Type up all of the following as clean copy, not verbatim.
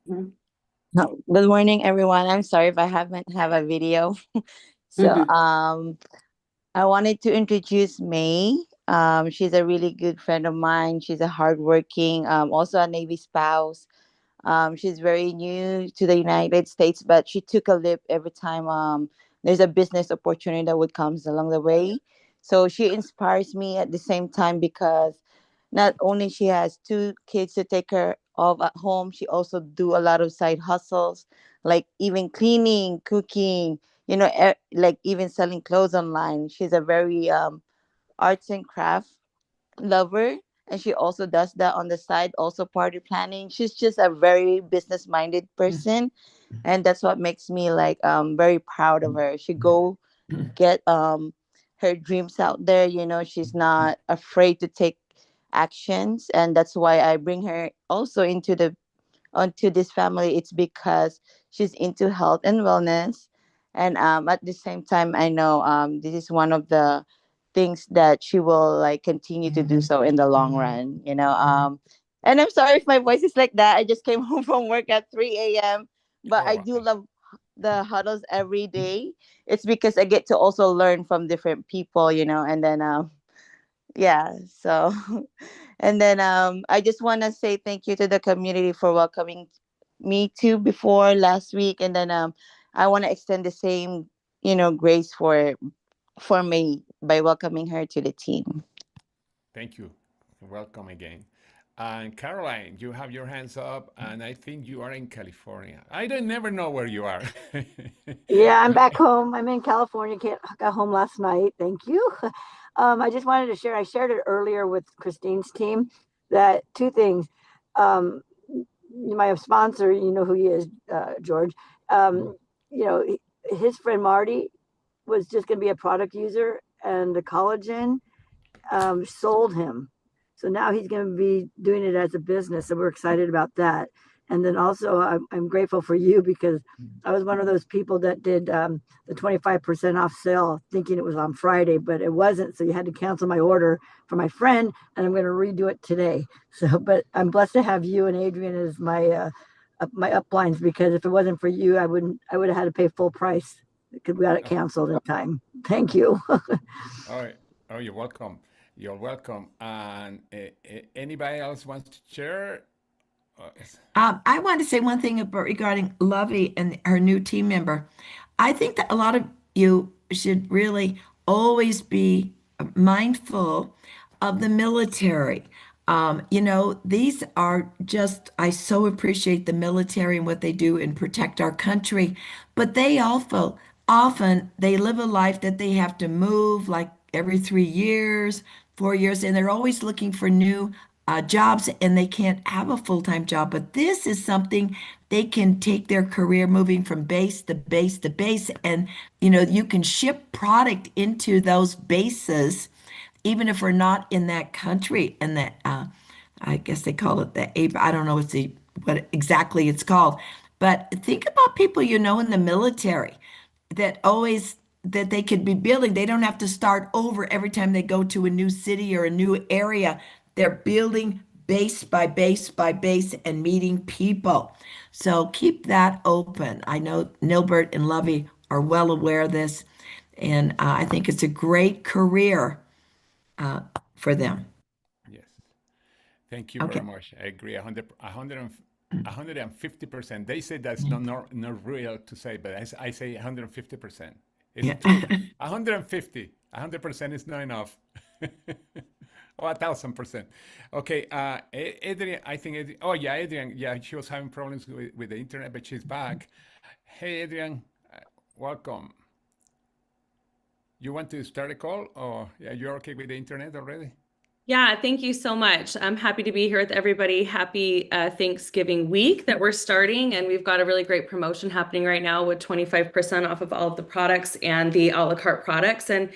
Mhm. No, good morning, everyone. I'm sorry if I haven't have a video. So, Mhm. I wanted to introduce May. She's a really good friend of mine. She's a hardworking, also a Navy spouse. She's very new to the United States, but she took a leap every time there's a business opportunity that would comes along the way. So she inspires me at the same time because not only she has two kids to take care of at home, she also do a lot of side hustles, like even cleaning, cooking, like even selling clothes online. She's a very arts and craft lover, and she also does that on the side, also party planning. She's just a very business minded person, and that's what makes me like very proud of her. She go get her dreams out there. She's not afraid to take actions, and that's why I bring her also into the onto this family. It's because she's into health and wellness, and at the same time I know this is one of the things that she will like continue to do so in the long run. And I'm sorry if my voice is like that. I just came home from work at 3 a.m., but I Oh, do love the huddles every day. It's because I get to also learn from different people, and then yeah, so and then I just want to say thank you to the community for welcoming me too before last week, and then I want to extend the same grace for me by welcoming her to the team. thank you. Welcome again. And Caroline, you have your hands up, and I think you are in California. I don't never know where you are. Yeah, I'm back home. I'm in California. Got home last night. Thank you. I just wanted to share. I shared it earlier with Christine's team that two things. Um, my sponsor, you know who he is, George. Um, his friend Marty was just going to be a product user, and the collagen sold him. So now he's going to be doing it as a business. So we're excited about that. And then also, I'm grateful for you because I was one of those people that did the 25% off sale thinking it was on Friday, but it wasn't. So you had to cancel my order for my friend, and I'm going to redo it today. So, but I'm blessed to have you and Adrian as my uplines because if it wasn't for you, I would have had to pay full price because we got it Oh, canceled in time. Thank you. oh, oh, you're welcome. You're welcome. And anybody else wants to share? I want to say one thing about regarding Lovey and her new team member. I think that a lot of you should really always be mindful of the military. These are just, I so appreciate the military and what they do and protect our country, but they also often they live a life that they have to move like every 3 years, 4 years, and they're always looking for new jobs and they can't have a full-time job. But this is something they can take their career moving from base to base to base. And, you can ship product into those bases, even if we're not in that country. And that, I guess they call it I don't know what exactly it's called. But think about people in the military that always that they could be building. They don't have to start over every time they go to a new city or a new area. They're building base by base by base and meeting people. So keep that open. I know Nilbert and Lovey are well aware of this, and I think it's a great career for them. Yes. Thank you Okay. very much. I agree 150%. They say that's not real to say, but I say 150%. It's Yeah. true. 150. 100% is not enough. Oh, 1,000%. Okay, Adrian, I think, oh yeah, Adrian, yeah, she was having problems with the internet, but she's back. Hey, Adrian, welcome. You want to start a call, or yeah, you're okay with the internet already? Yeah, thank you so much. I'm happy to be here with everybody. Happy Thanksgiving week that we're starting. And we've got a really great promotion happening right now with 25% off of all of the products and the a la carte products. And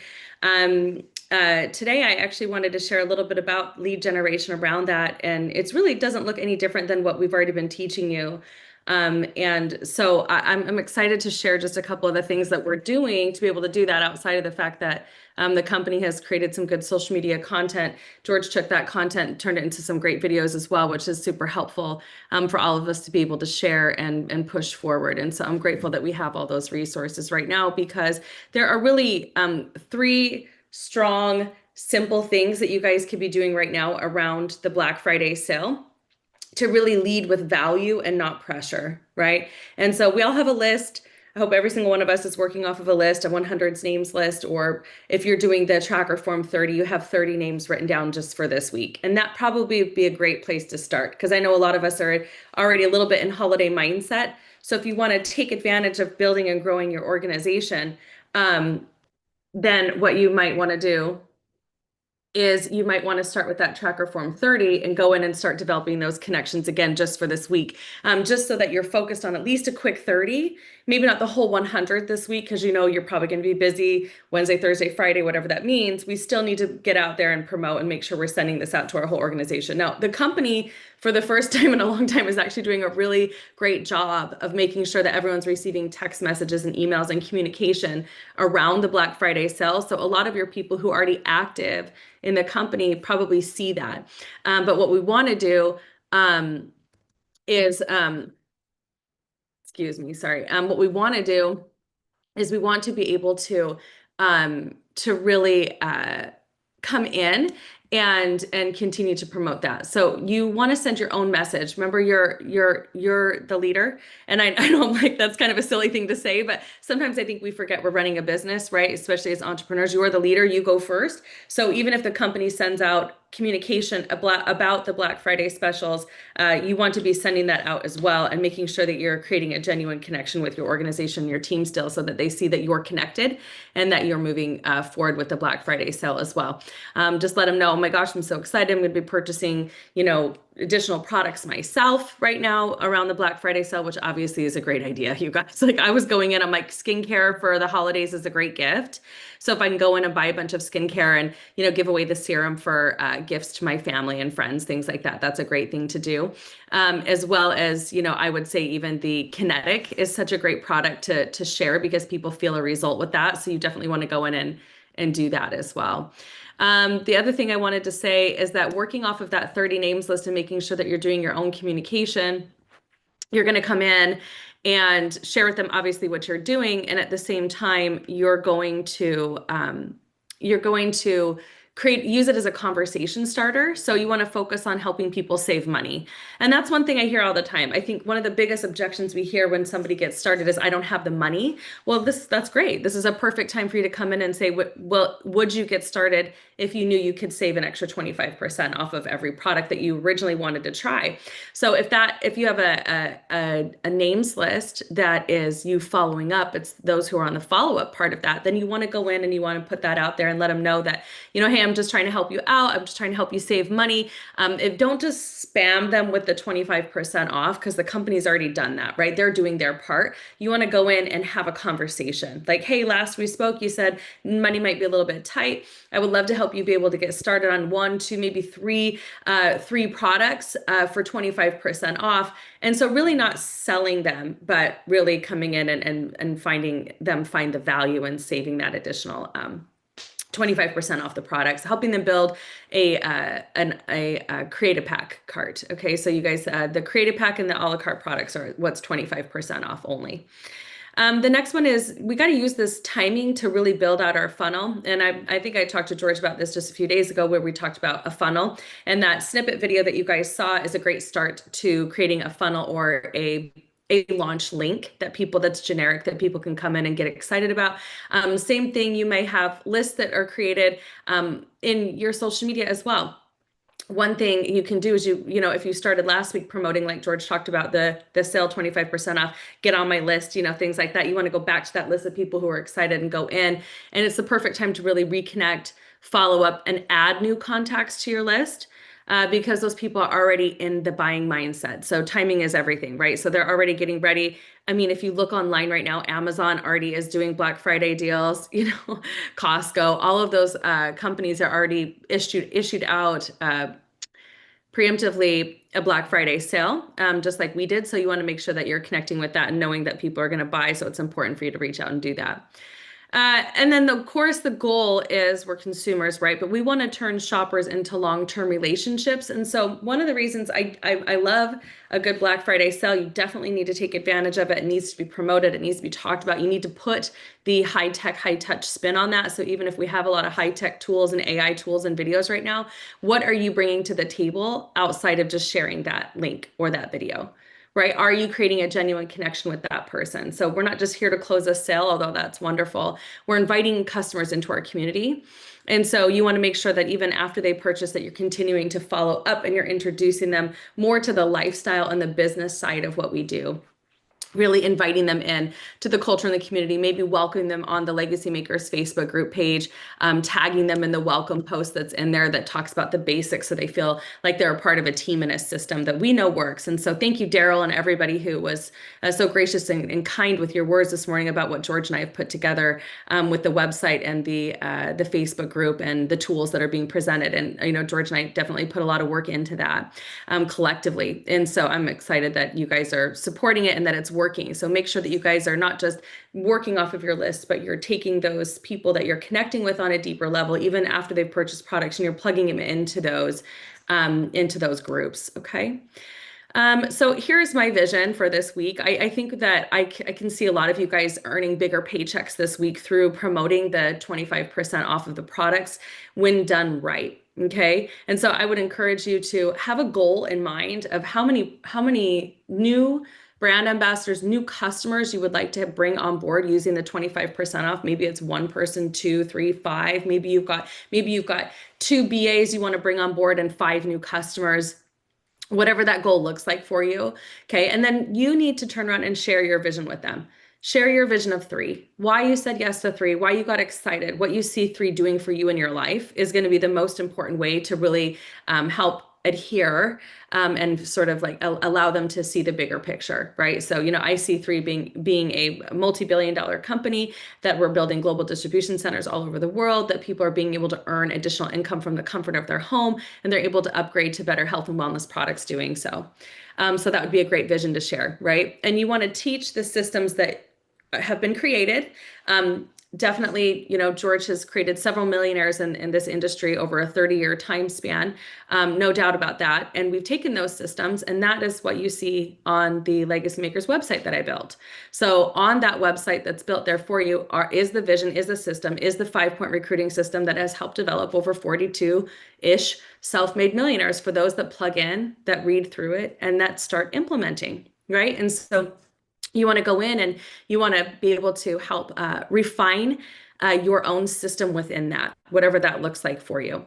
today I actually wanted to share a little bit about lead generation around that. And it's really doesn't look any different than what we've already been teaching you. And so I'm excited to share just a couple of the things that we're doing to be able to do that outside of the fact that the company has created some good social media content. George took that content and turned it into some great videos as well, which is super helpful for all of us to be able to share and push forward. And so I'm grateful that we have all those resources right now, because there are really 3 strong, simple things that you guys could be doing right now around the Black Friday sale to really lead with value and not pressure, right? And so we all have a list. I hope every single one of us is working off of a list, a 100 names list, or if you're doing the tracker form 30, you have 30 names written down just for this week. And that probably would be a great place to start, because I know a lot of us are already a little bit in holiday mindset. So if you want to take advantage of building and growing your organization, then what you might want to do is you might want to start with that tracker form 30 and go in and start developing those connections again just for this week, just so that you're focused on at least a quick 30, maybe not the whole 100 this week, because you know you're probably going to be busy Wednesday, Thursday, Friday, whatever that means. We still need to get out there and promote and make sure we're sending this out to our whole organization. Now, the company, for the first time in a long time, is actually doing a really great job of making sure that everyone's receiving text messages and emails and communication around the Black Friday sale. So a lot of your people who are already active in the company probably see that. But what we want to do is, excuse me, sorry. What we want to do is we want to be able to really come in and continue to promote that. So you want to send your own message. Remember, you're the leader. And I know I'm like, that's kind of a silly thing to say, but sometimes I think we forget we're running a business, right? Especially as entrepreneurs, you are the leader, you go first. So even if the company sends out communication about the Black Friday specials, you want to be sending that out as well, and making sure that you're creating a genuine connection with your organization, your team still, so that they see that you're connected and that you're moving forward with the Black Friday sale as well. Just let them know, oh my gosh, I'm so excited. I'm going to be purchasing, additional products myself right now around the Black Friday sale, which obviously is a great idea, you guys. Like, I was going in, I'm like, skincare for the holidays is a great gift. So if I can go in and buy a bunch of skincare and, give away the serum for gifts to my family and friends, things like that, that's a great thing to do. As well as, I would say even the Kinetic is such a great product to share, because people feel a result with that. So you definitely want to go in and do that as well. The other thing I wanted to say is that working off of that 30 names list and making sure that you're doing your own communication, you're going to come in and share with them obviously what you're doing. And at the same time, you're going to use it as a conversation starter. So you want to focus on helping people save money. And that's one thing I hear all the time. I think one of the biggest objections we hear when somebody gets started is, I don't have the money. Well, that's great. This is a perfect time for you to come in and say, well, would you get started if you knew you could save an extra 25% off of every product that you originally wanted to try? So if you have a names list that is you following up, it's those who are on the follow-up part of that, then you want to go in and you want to put that out there and let them know that, hey, I'm just trying to help you out. I'm just trying to help you save money. Don't just spam them with the 25% off, because the company's already done that, right? They're doing their part. You want to go in and have a conversation. Like, hey, last we spoke, you said money might be a little bit tight. I would love to help you be able to get started on 1, 2, maybe 3 products for 25% off. And so really not selling them, but really coming in and finding them find the value in saving that additional 25% off the products, helping them build a creative pack cart. Okay, so you guys, the creative pack and the a la carte products are what's 25% off only. The next one is, we got to use this timing to really build out our funnel. And I think I talked to George about this just a few days ago, where we talked about a funnel, and that snippet video that you guys saw is a great start to creating a funnel or a launch link that's generic, that people can come in and get excited about. Same thing, you may have lists that are created in your social media as well. One thing you can do is if you started last week promoting, like George talked about, the sale 25% off, get on my list, things like that. You want to go back to that list of people who are excited and go in, and it's the perfect time to really reconnect, follow up, and add new contacts to your list. Because those people are already in the buying mindset. So timing is everything, right? So they're already getting ready. I mean, if you look online right now, Amazon already is doing Black Friday deals, Costco, all of those companies are already issued out preemptively a Black Friday sale, just like we did. So you want to make sure that you're connecting with that and knowing that people are going to buy. So it's important for you to reach out and do that. And then, of course, the goal is we're consumers, right? But we want to turn shoppers into long-term relationships. And so one of the reasons I love a good Black Friday sale, you definitely need to take advantage of it. It needs to be promoted. It needs to be talked about. You need to put the high-tech, high-touch spin on that. So even if we have a lot of high-tech tools and AI tools and videos right now, what are you bringing to the table outside of just sharing that link or that video? Right? Are you creating a genuine connection with that person? So we're not just here to close a sale, although that's wonderful. We're inviting customers into our community. And so you want to make sure that even after they purchase that you're continuing to follow up and you're introducing them more to the lifestyle and the business side of what we do. Really inviting them in to the culture and the community, maybe welcoming them on the Legacy Makers Facebook group page, tagging them in the welcome post that's in there that talks about the basics so they feel like they're a part of a team and a system that we know works. And so thank you, Daryl, and everybody who was so gracious and kind with your words this morning about what George and I have put together with the website and the Facebook group and the tools that are being presented. And, George and I definitely put a lot of work into that collectively. And so I'm excited that you guys are supporting it and that it's working. So make sure that you guys are not just working off of your list, but you're taking those people that you're connecting with on a deeper level, even after they've purchased products, and you're plugging them into those groups. Okay. So here's my vision for this week. I think that I can see a lot of you guys earning bigger paychecks this week through promoting the 25% off of the products when done right. Okay. And so I would encourage you to have a goal in mind of how many new brand ambassadors, new customers you would like to bring on board using the 25% off. Maybe it's one person, 2, 3, 5. Maybe you've got 2 BAs you want to bring on board and 5 new customers, whatever that goal looks like for you. Okay. And then you need to turn around and share your vision with them. Share your vision of 3, why you said yes to 3, why you got excited, what you see 3 doing for you in your life is going to be the most important way to really help adhere and sort of like allow them to see the bigger picture, right? So, I see 3 being a multi-billion-dollar company, that we're building global distribution centers all over the world, that people are being able to earn additional income from the comfort of their home, and they're able to upgrade to better health and wellness products doing so. So that would be a great vision to share, right? And you want to teach the systems that have been created. Definitely, George has created several millionaires in this industry over a 30-year time span. No doubt about that. And we've taken those systems, and that is what you see on the Legacy Makers website that I built. So on that website that's built there for you is the vision, is the system, is the 5-point recruiting system that has helped develop over 42-ish self-made millionaires for those that plug in, that read through it, and that start implementing, right? And so you want to go in and you want to be able to help refine your own system within that, whatever that looks like for you.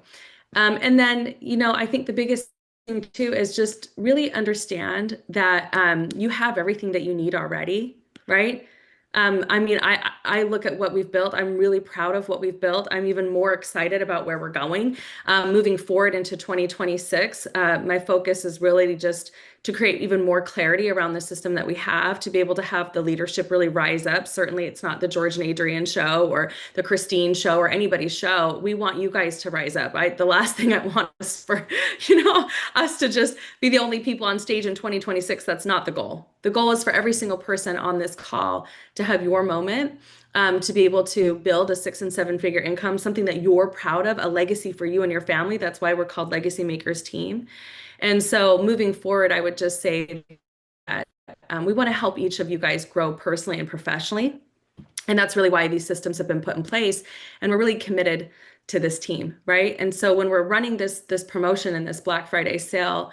And then, I think the biggest thing too is just really understand that you have everything that you need already, right? I look at what we've built. I'm really proud of what we've built. I'm even more excited about where we're going. Moving forward into 2026, my focus is really just to create even more clarity around the system that we have, to be able to have the leadership really rise up. Certainly it's not the George and Adrianne show or the Christine show or anybody's show. We want you guys to rise up. The last thing I want is for, us to just be the only people on stage in 2026. That's not the goal. The goal is for every single person on this call to have your moment, to be able to build a 6- and 7-figure income, something that you're proud of, a legacy for you and your family. That's why we're called Legacy Makers Team. And so moving forward, I would just say that we want to help each of you guys grow personally and professionally. And that's really why these systems have been put in place. And we're really committed to this team, right? And so when we're running this promotion and this Black Friday sale,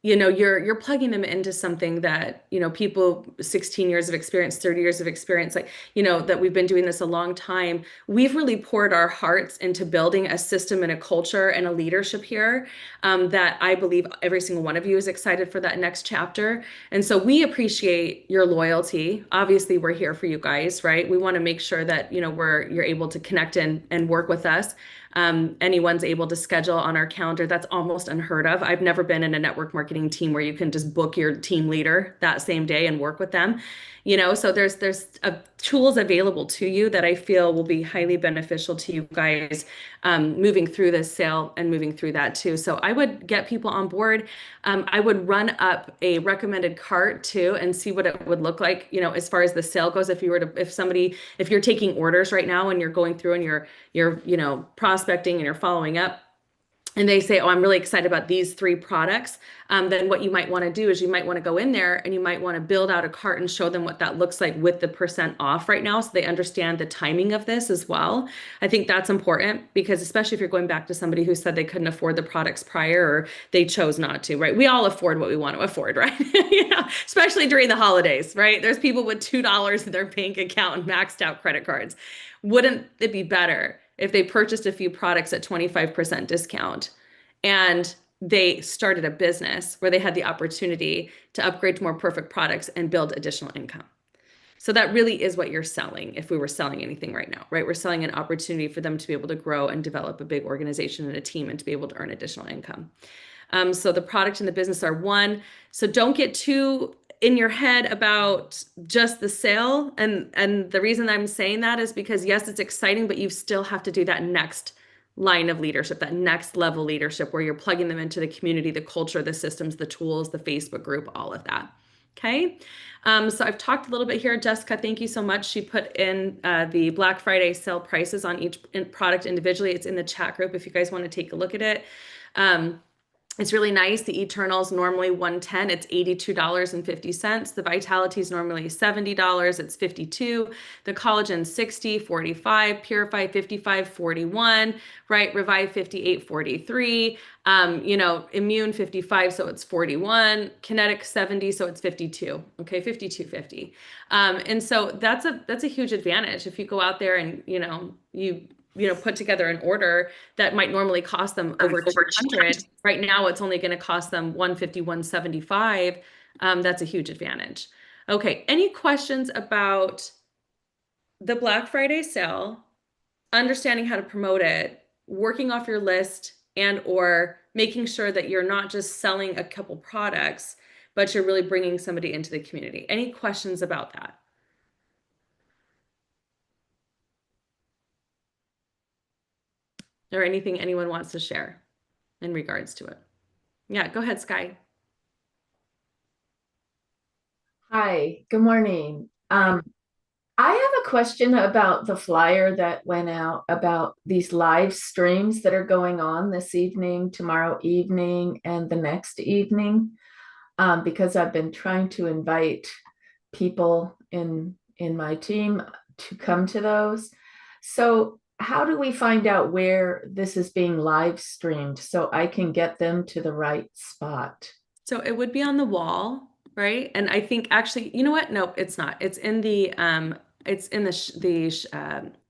you're plugging them into something that, people 16 years of experience, 30 years of experience, that we've been doing this a long time. We've really poured our hearts into building a system and a culture and a leadership here that I believe every single one of you is excited for that next chapter. And so we appreciate your loyalty. Obviously, we're here for you guys, right? We want to make sure that, you're able to connect and work with us. Anyone's able to schedule on our calendar. That's almost unheard of. I've never been in a network marketing team where you can just book your team leader that same day and work with them. So there's a tools available to you that I feel will be highly beneficial to you guys moving through this sale and moving through that too. So I would get people on board. I would run up a recommended cart too and see what it would look like, you know, as far as the sale goes. If you were to, if you're taking orders right now and you're going through and you're, you know, prospecting and you're following up, and they say, oh, I'm really excited about these 3 products, then what you might want to do is you might want to go in there and you might want to build out a cart and show them what that looks like with the % off right now, so they understand the timing of this as well. I think that's important, because especially if you're going back to somebody who said they couldn't afford the products prior, or they chose not to, right? We all afford what we want to afford, right? You know, especially during the holidays, right? There's people with $2 in their bank account and maxed out credit cards. Wouldn't it be better if they purchased a few products at 25% discount and they started a business where they had the opportunity to upgrade to more perfect products and build additional income? So that really is what you're selling if we were selling anything right now, right? We're selling an opportunity for them to be able to grow and develop a big organization and a team and to be able to earn additional income. So the product and the business are one. So don't get too in your head about just the sale. And the reason I'm saying that is because, yes, it's exciting, but you still have to do that next line of leadership, that next level leadership where you're plugging them into the community, the culture, the systems, the tools, the Facebook group, all of that. Okay. So I've talked a little bit here. Jessica, thank you so much. She put in the Black Friday sale prices on each product individually. It's in the chat group if you guys want to take a look at it. It's really nice. The Eternal's normally $110. It's $82.50. The Vitality is normally $70. It's $52. The Collagen $60, $45. Purify $55, $41. Right? Revive $58, $43. You know, Immune $55, so it's $41. Kinetic $70, so it's $52. Okay, $52.50. And so that's a huge advantage if you go out there and you know, put together an order that might normally cost them over 200. Right now, it's only going to cost them 150, 175. That's a huge advantage. Okay. Any questions about the Black Friday sale, understanding how to promote it, working off your list, and or making sure that you're not just selling a couple products, but you're really bringing somebody into the community? Any questions about that? Or anything anyone wants to share in regards to it? Yeah, go ahead, Sky. Hi, good morning. I have a question about the flyer that went out about these live streams that are going on this evening, tomorrow evening, and the next evening, because I've been trying to invite people in my team to come to those. So how do we find out where this is being live streamed so I can get them to the right spot? So it would be on the wall, right? And I think actually, you know what? Nope, it's not. It's in the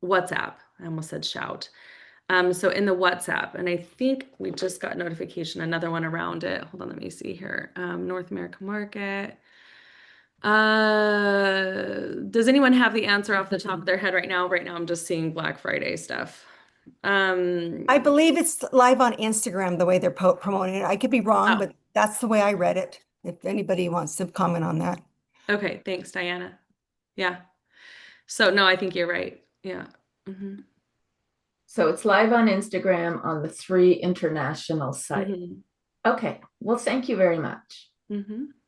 WhatsApp. I almost said shout. So in the WhatsApp, and I think we just got notification, another one around it. Hold on, let me see here. North America market. Does anyone have the answer off the top of their head right now? Right now, I'm just seeing Black Friday stuff. I believe it's live on Instagram, the way they're promoting it. I could be wrong, but that's the way I read it. If anybody wants to comment on that. Okay, thanks, Diana. Yeah. So no, I think you're right. Yeah. So it's live on Instagram on the 3 international sites. Okay. Well, thank you very much.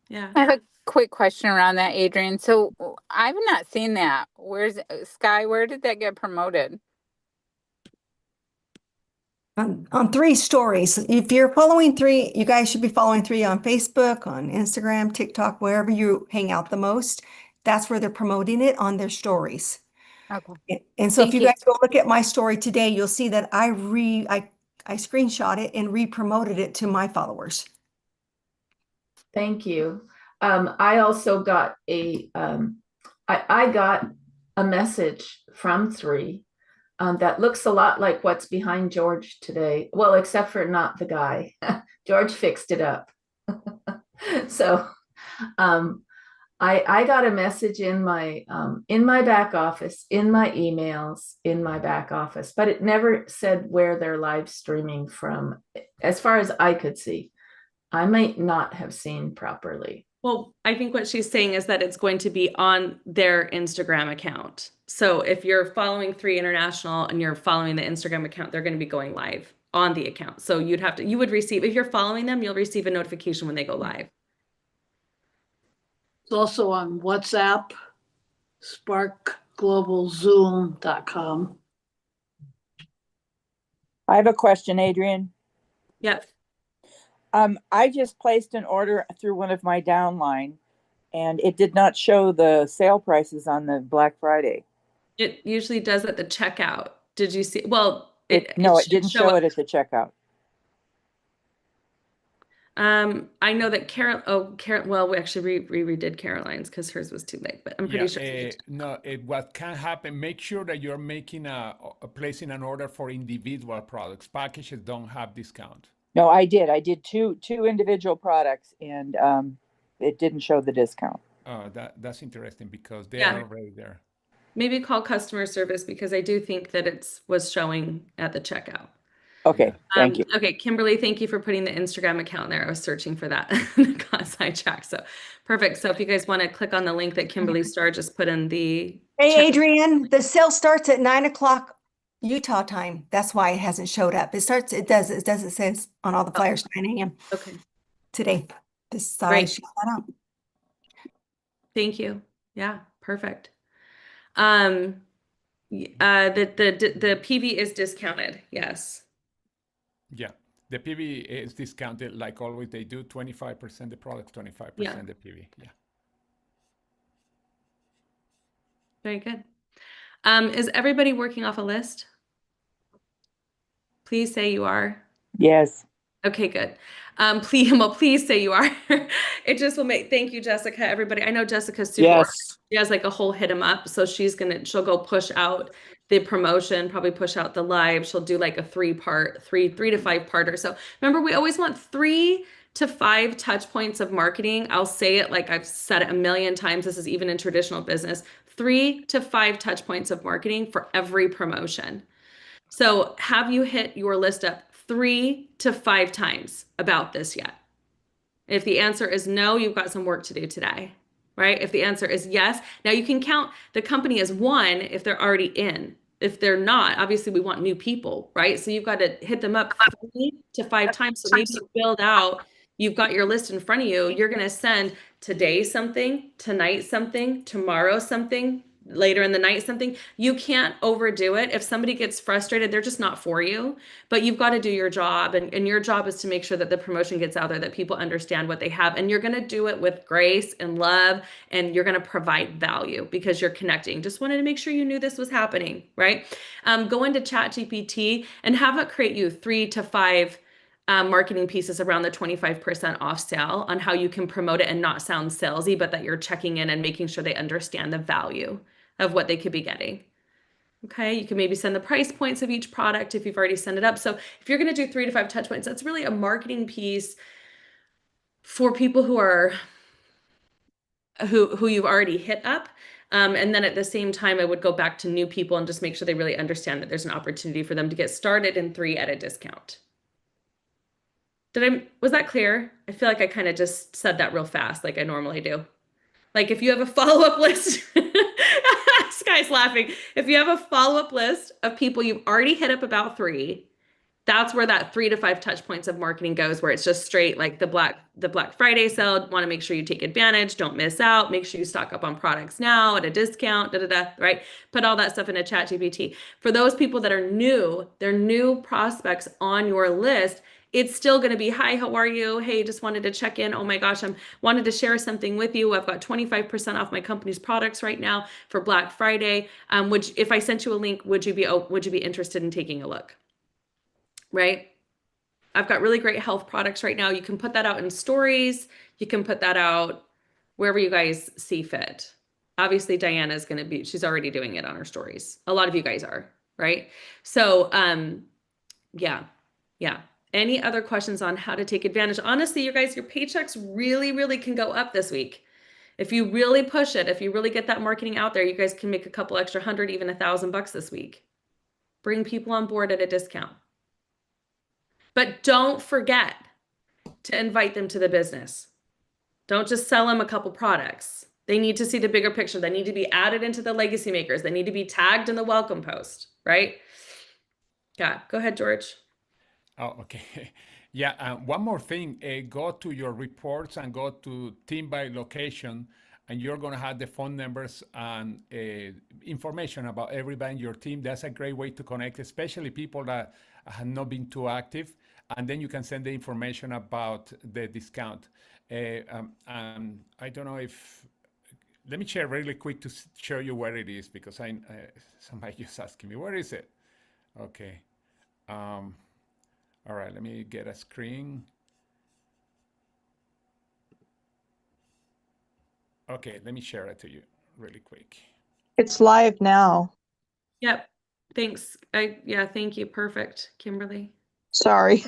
Yeah. I have a quick question around that, Adrienne. So I've not seen that. Where's Sky? Where did that get promoted? On 3 stories. If you're following 3, you guys should be following 3 on Facebook, on Instagram, TikTok, wherever you hang out the most. That's where they're promoting it, on their stories. Okay. And so if Thank you you. guys go look at my story today, you'll see that I screenshot it and re-promoted it to my followers. Thank you. I also got I got a message from 3 that looks a lot like what's behind George today. Well, except for not the guy. George fixed it up. So I got a message in my back office, in my emails, in my back office, but it never said where they're live streaming from, as far as I could see. I might not have seen properly. Well, I think what she's saying is that it's going to be on their Instagram account. So if you're following 3 International and you're following the Instagram account, they're going to be going live on the account. So you would receive, if you're following them, you'll receive a notification when they go live. It's also on WhatsApp, sparkglobalzoom.com. I have a question, Adrianne. Yep. I just placed an order through one of my downline, and it did not show the sale prices on the Black Friday. It usually does at the checkout. Did you see? Well, It should didn't show up. it at the checkout. I know that Karen, well, we actually redid Caroline's because hers was too late, but I'm pretty sure. No, what can happen, make sure that you're making placing an order for individual products. Packages don't have discount. No, I did. I did two individual products, and it didn't show the discount. Oh, that's interesting because they are already there. Maybe call customer service because I do think that was showing at the checkout. Okay, thank you. Okay, Kimberly, thank you for putting the Instagram account there. I was searching for that. Got sidetracked. So perfect. So if you guys want to click on the link that Kimberly Starr just put in the Hey, Adrianne, the sale starts at 9 o'clock Utah time. That's why it hasn't showed up. It says on all the flyers 9 a.m. Okay. today. This I Great. shout that out. Thank you. Yeah, perfect. The PV is discounted. Yes. Yeah, the PV is discounted like always. They do 25% the products, 25% the PV. Yeah. Very good. Is everybody working off a list? Please say you are. Yes. Okay, good. Please say you are. It just will make, thank you, Jessica, everybody. I know Jessica's super, Yes. she has like a whole hit 'em up. So she'll go push out the promotion, probably push out the live. She'll do like a 3 to 5 parter. So remember, we always want 3 to 5 touch points of marketing. I'll say it like I've said it a million times. This is even in traditional business, 3 to 5 touch points of marketing for every promotion. So have you hit your list up 3 to 5 times about this yet? If the answer is no, you've got some work to do today, right? If the answer is yes, now you can count the company as 1 if they're already in. If they're not, obviously we want new people, right? So you've got to hit them up 3 to 5 times. So maybe you build out, you've got your list in front of you. You're going to send today something, tonight something, tomorrow something, later in the night something. You can't overdo it. If somebody gets frustrated, they're just not for you. But you've got to do your job, and your job is to make sure that the promotion gets out there, that people understand what they have, and you're going to do it with grace and love, and you're going to provide value because you're connecting. Just wanted to make sure you knew this was happening, right? Go into ChatGPT and have it create you 3 to 5 marketing pieces around the 25% off sale on how you can promote it and not sound salesy, but that you're checking in and making sure they understand the value of what they could be getting. Okay, you can maybe send the price points of each product if you've already sent it up. So if you're going to do 3 to 5 touch points, that's really a marketing piece for people who are who you've already hit up. And then at the same time, I would go back to new people and just make sure they really understand that there's an opportunity for them to get started in 3 at a discount. Was that clear? I feel like I kind of just said that real fast, like I normally do. Like if you have a follow-up list, Sky's laughing. If you have a follow-up list of people you've already hit up about 3, that's where that 3 to 5 touch points of marketing goes, where it's just straight like the Black Friday sale. Want to make sure you take advantage, don't miss out, make sure you stock up on products now at a discount, right? Put all that stuff in a ChatGPT. For those people that are new, they're new prospects on your list, it's still going to be, hi, how are you? Hey, just wanted to check in. Oh my gosh, wanted to share something with you. I've got 25% off my company's products right now for Black Friday. Which if I sent you a link, would you be interested in taking a look? Right? I've got really great health products right now. You can put that out in stories. You can put that out wherever you guys see fit. Obviously, Diana's going to be, she's already doing it on her stories. A lot of you guys are, right? So, yeah. Any other questions on how to take advantage? Honestly, you guys, your paychecks really, really can go up this week. If you really push it, if you really get that marketing out there, you guys can make a couple extra $100, even $1,000 this week. Bring people on board at a discount. But don't forget to invite them to the business. Don't just sell them a couple products. They need to see the bigger picture. They need to be added into the legacy makers. They need to be tagged in the welcome post, right? Yeah, go ahead, George. Oh, okay. Yeah, one more thing. Go to your reports and go to team by location, and you're going to have the phone numbers and information about everybody in your team. That's a great way to connect, especially people that have not been too active. And then you can send the information about the discount. I don't know if, let me share really quick to show you where it is, because somebody just asking me, where is it? Okay. All right, let me get a screen. Okay, let me share it to you really quick. It's live now. Yep. Thanks. Yeah, thank you. Perfect, Kimberly. Sorry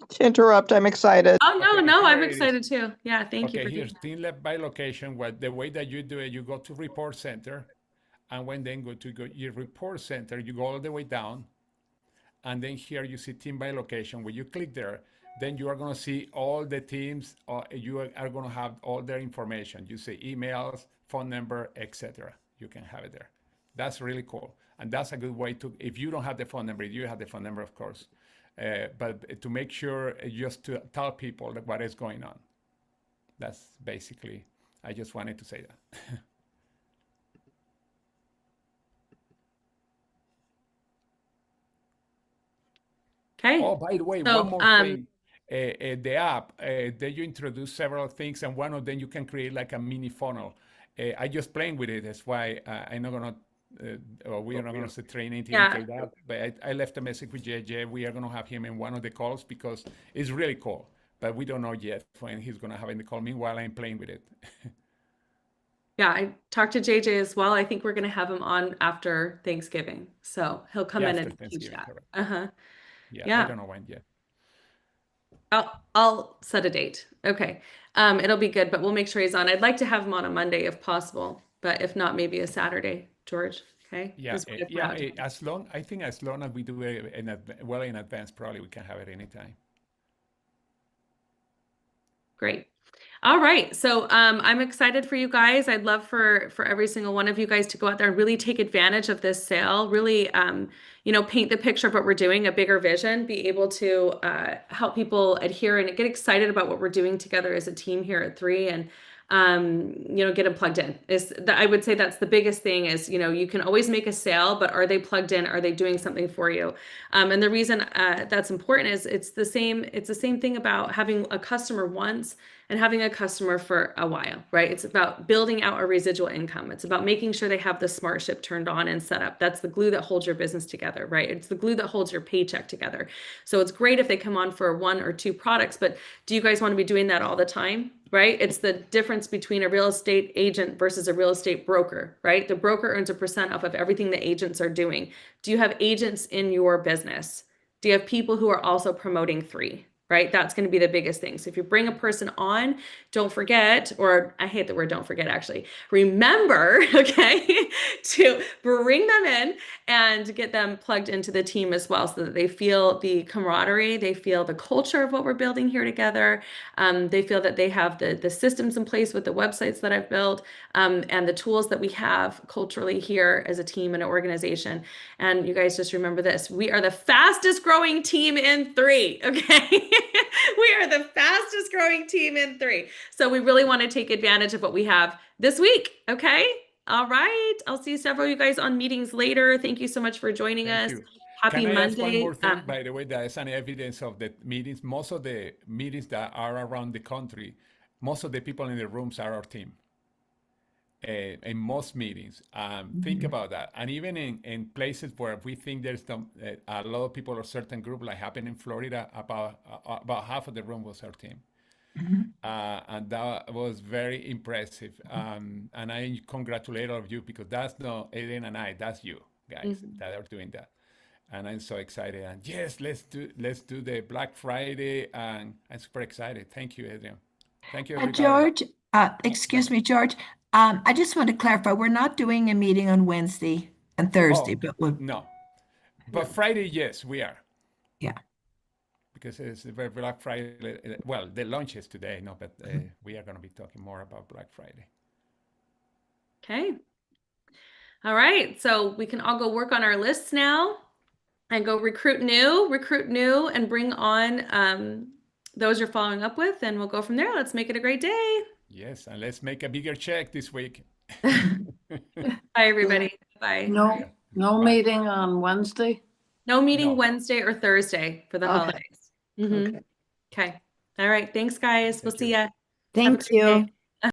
to interrupt. I'm excited. Oh, no, Okay, no, I'm here it is. excited too. Yeah, thank you Okay, for doing here's that. team left by location. The way that you do it, you go to report center, and when then go to your report center, you go all the way down, and then here you see team by location. When you click there, then you are going to see all the teams. You are going to have all their information. You see emails, phone number, etc. You can have it there. That's really cool, and that's a good way to. If you don't have the phone number, you have the phone number, of course, but to make sure just to tell people what is going on. That's basically. I just wanted to say that. Okay. Oh, by the way, So, one more thing. The app, there you introduce several things, and one of them you can create like a mini funnel. I just playing with it. That's why I'm not gonna, or we are not gonna train anything yeah, until that. But I left a message with JJ. We are gonna have him in one of the calls because it's really cool. But we don't know yet when he's gonna have in the call. Meanwhile, I'm playing with it. yeah, I talked to JJ as well. I think we're going to have him on after Thanksgiving. So he'll come Yeah, in after and teach Thanksgiving, that. correct. Uh-huh. Yeah, I Yeah. don't know when yet. I'll set a date. Okay. It'll be good, but we'll make sure he's on. I'd like to have him on a Monday if possible, but if not, maybe a Saturday, George. Okay. Yeah, 'Cause what if we're yeah. out of town? I think as long as we do it well in advance, probably we can have it anytime. Great. All right. So I'm excited for you guys. I'd love for every single one of you guys to go out there and really take advantage of this sale. Really, paint the picture of what we're doing, a bigger vision, be able to help people adhere and get excited about what we're doing together as a team here at 3, and get them plugged in. I would say that's the biggest thing is, you can always make a sale, but are they plugged in? Are they doing something for you? And the reason that's important is it's the same thing about having a customer once and having a customer for a while, right? It's about building out a residual income. It's about making sure they have the smart ship turned on and set up. That's the glue that holds your business together, right? It's the glue that holds your paycheck together. So it's great if they come on for 1 or 2 products, but do you guys want to be doing that all the time? Right? It's the difference between a real estate agent versus a real estate broker, right? The broker earns a % off of everything the agents are doing. Do you have agents in your business? Do you have people who are also promoting 3? Right? That's going to be the biggest thing. So if you bring a person on, don't forget, or I hate the word don't forget, actually, remember, okay, to bring them in and get them plugged into the team as well so that they feel the camaraderie, they feel the culture of what we're building here together. They feel that they have the systems in place with the websites that I've built, and the tools that we have culturally here as a team and an organization. And you guys just remember this, we are the fastest growing team in 3, okay? We are the fastest growing team in 3. So we really want to take advantage of what we have this week, okay? All right. I'll see several of you guys on meetings later. Thank you so much for joining Thank us. you. Happy Can I ask one Monday. more thing? By the way, that is an evidence of the meetings. Most of the meetings that are around the country, most of the people in the rooms are our team. In most meetings, think about that. And even in places where we think there's a lot of people or certain group, like happened in Florida, about half of the room was our team. And that was very impressive. And I congratulate all of you because that's not Adrian and I, that's you guys that are doing that. And I'm so excited. And yes, let's do the Black Friday. And I'm super excited. Thank you, Adrian. Thank you, everybody. George, excuse me, George. I just want to clarify, we're not doing a meeting on Wednesday and Thursday, Oh, but we'll, no. But Friday, yes, we are. yeah. because it's very Black Friday. Well, the launch is today, no, but we are going to be talking more about Black Friday. Okay. All right. So we can all go work on our lists now and go recruit new, and bring on those you're following up with, and we'll go from there. Let's make it a great day. Yes, and let's make a bigger check this week. Bye, everybody. Bye. No Bye. meeting on Wednesday? No meeting No. Wednesday or Thursday for the Okay. holidays. Mhm. Okay. All right. Thanks, guys. We'll Thank see you. ya. Have a Thank great you. day.